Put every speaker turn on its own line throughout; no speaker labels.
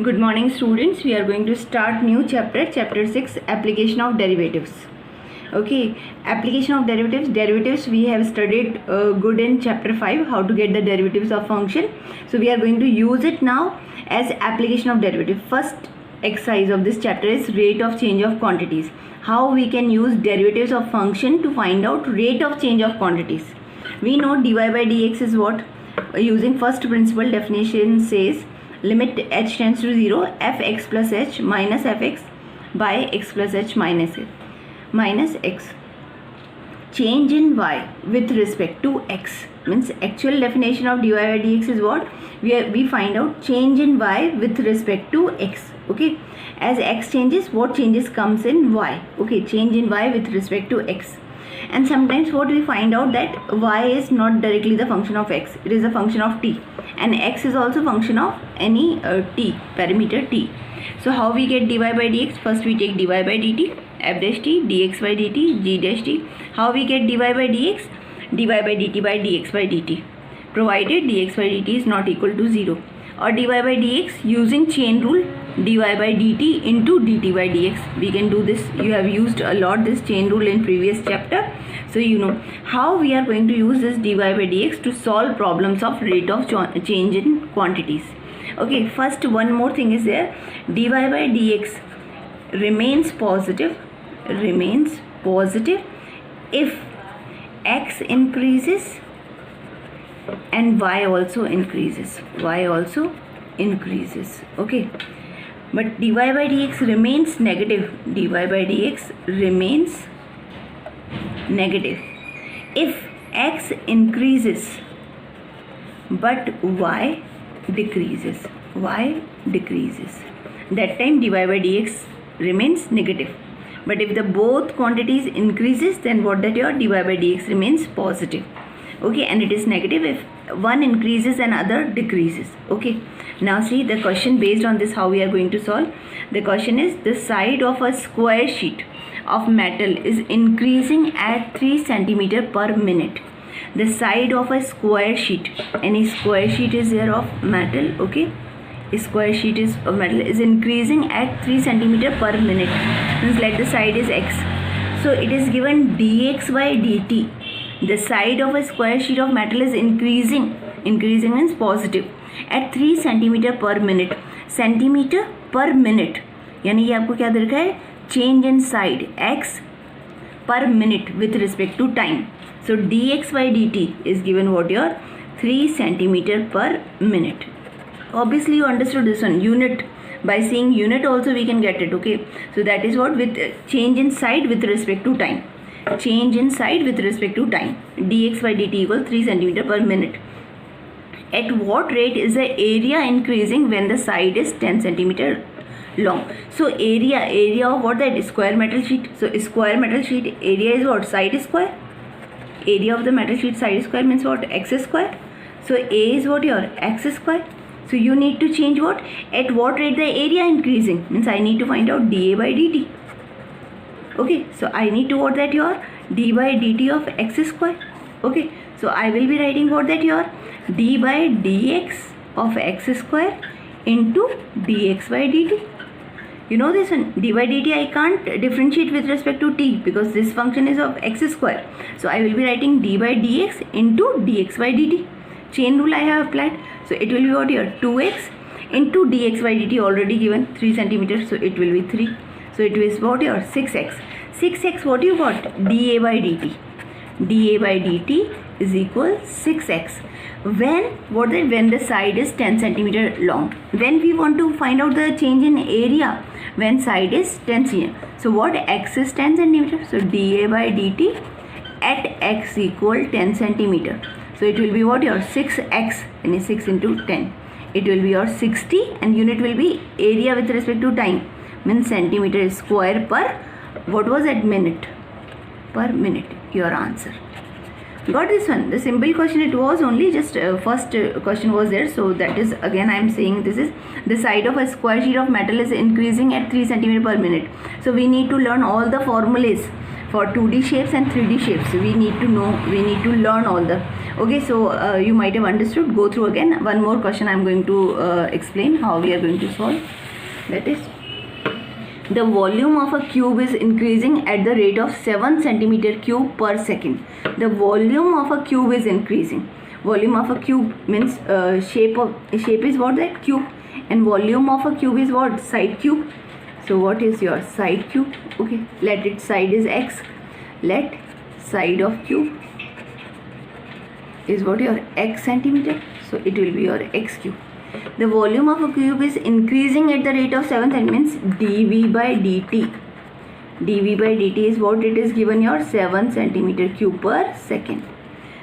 Good morning students. We are going to start new chapter 6, application of derivatives. Okay, application of derivatives we have studied good in chapter 5, how to get the derivatives of function. So we are going to use it now as application of derivative. First exercise of this chapter is rate of change of quantities. How we can use derivatives of function to find out rate of change of quantities. We know dy by dx is what? Using first principle definition says limit h tends to 0 fx plus h minus fx by x plus h minus x. Change in y with respect to x means actual definition of dy by dx is what? We find out change in y with respect to x. Okay, as x changes, what changes comes in y? Okay, change in y with respect to x. And sometimes what we find out that y is not directly the function of x, it is a function of t, and x is also function of any t, parameter t. So how we get dy by dx? First we take dy by dt, f dash t, dx by dt, g dash t. How we get dy by dx? dy by dt by dx by dt, provided dx by dt is not equal to 0, or dy by dx using chain rule, dy by dt into dt by dx. We can do this. You have used a lot this chain rule in previous chapter, so you know how we are going to use this dy by dx to solve problems of rate of change in quantities. Okay, first one more thing is there. Dy by dx remains positive if x increases and y also increases. Okay, but dy by dx remains negative. Dy by dx remains negative if x increases but y decreases. That time dy by dx remains negative. But if the both quantities increases, then what that your dy by dx remains positive. Okay, and it is negative if one increases and other decreases. Okay, now see the question based on this, how we are going to solve. The question is, the side of a square sheet of metal is increasing at 3 cm per minute. The side of a square sheet, any square sheet is there of metal. Okay, a square sheet is of metal is increasing at 3 cm per minute, means let the side is x. So it is given dx by dt. The side of a square sheet of metal is increasing means positive, at 3 cm per minute. Centimetre पर minute, यानी ये आपको क्या दे रखा है? Change in side x per minute with respect to time. So dx by dt is given what your 3 cm per minute. Obviously you understood this one. Unit, by seeing unit also we can get it. Okay, so that is what, with change in side with respect to time. Change in side with respect to time, dx by dt equals 3 cm per minute. At what rate is the area increasing when the side is 10 cm long? So area of what? That square metal sheet. So square metal sheet area is what? Side square. Area of the metal sheet side square means what? X square. So a is what? Your x square. So you need to change what? At what rate the area increasing, means I need to find out dA by dt. Okay, so I need to what? That your d by dt of x square. Okay, so I will be writing what? That your d by dx of x square into dx by dt. You know this one, d by dt I can't differentiate with respect to t because this function is of x square. So I will be writing d by dx into dx by dt. Chain rule I have applied. So it will be what? Your 2x into dx by dt already given 3 cm. So it will be 3. So it is what? Your 6x. 6x what you got? dA by dt. dA by dt is equal 6x. When what? That when the side is 10 cm long. When we want to find out the change in area, when side is 10 cm. So what? X is 10 cm. So dA by dt at x equal 10 cm. So it will be what? Your 6x, and 6 into 10. It will be your 60, and unit will be area with respect to time, means centimeter square per what was that? Minute. Per minute. Your answer. Got this one? The simple question it was, only just first question was there. So that is, again I am saying, this is the side of a square sheet of metal is increasing at 3 cm per minute. So we need to learn all the formulas for 2D shapes and 3D shapes. We need to learn all the. Okay, so you might have understood. Go through again. One more question I am going to explain how we are going to solve. That is, the volume of a cube is increasing at the rate of 7 centimeter cube per second. The volume of a cube is increasing. Volume of a cube means shape is what? That cube. And volume of a cube is what? Side cube. So what is your side cube? Okay, let its side is x. Let side of cube is what? Your x centimeter. So it will be your x cube. The volume of a cube is increasing at the rate of 7 cm, means dV by dt. dV by dt is what? It is given your 7 centimeter cube per second.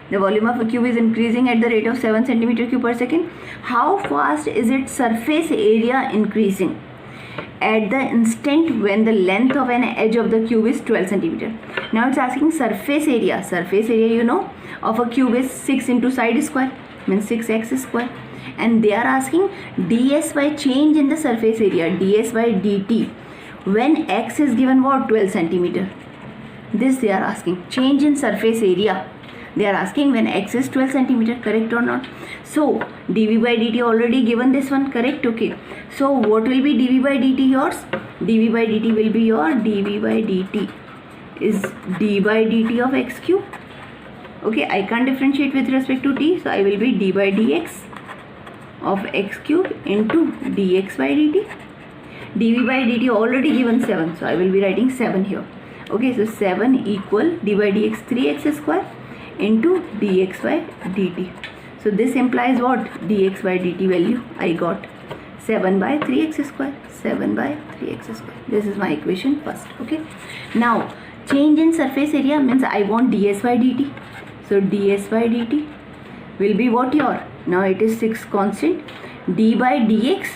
The volume of a cube is increasing at the rate of 7 centimeter cube per second. How fast is its surface area increasing? At the instant when the length of an edge of the cube is 12 centimeter. Now it's asking surface area. Surface area, you know, of a cube is 6 into side square, means 6x square. And they are asking ds by change in the surface area, ds by dt, when x is given what? 12 centimeter. This they are asking, change in surface area. They are asking when x is 12 centimeter, correct or not? So dv by dt already given this one, correct? Okay. So what will be dv by dt yours? dv by dt will be your dv by dt is d by dt of x cube. Okay, I can't differentiate with respect to t, so I will be d by dx of x cube into dx by dt. dv by dt already given 7, so I will be writing 7 here. Okay, so 7 equal d by dx 3x square into dx by dt. So this implies what? dx by dt value I got 7 by 3x square. 7 by 3x square. This is my equation first. Okay. Now change in surface area means I want ds by dt. So ds by dt will be what your? Now it is 6 constant, d by dx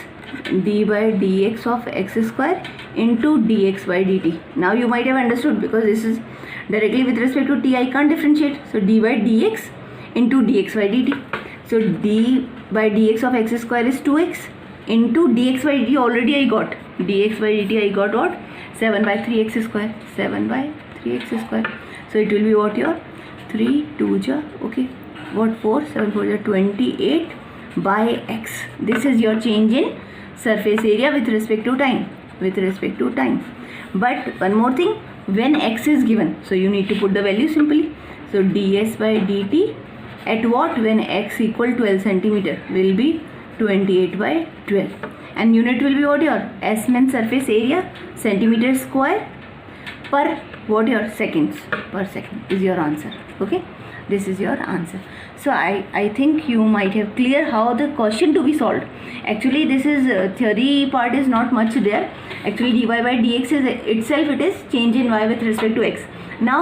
of x square into dx by dt. Now you might have understood, because this is directly with respect to t, I can't differentiate. So d by dx into dx by dt. So d by dx of x square is 2x into dx by dt already I got. dx by dt I got what? 7 by 3x square. 7 by 3x square. So it will be what your? 3 2 ja, okay. What? 4 7 4 ja 28 by x. This is your change in surface area with respect to time. With respect to time. But one more thing, when x is given, so you need to put the value simply. So ds by dt at what? When x equal 12 centimeter will be 28 by 12. And unit will be what your? S means surface area, centimeter square per what your? Seconds per second is your answer. Okay, this is your answer. So I think you might have clear how the question to be solved. Actually this is theory part is not much there. Actually dy by dx is itself, it is change in y with respect to x. Now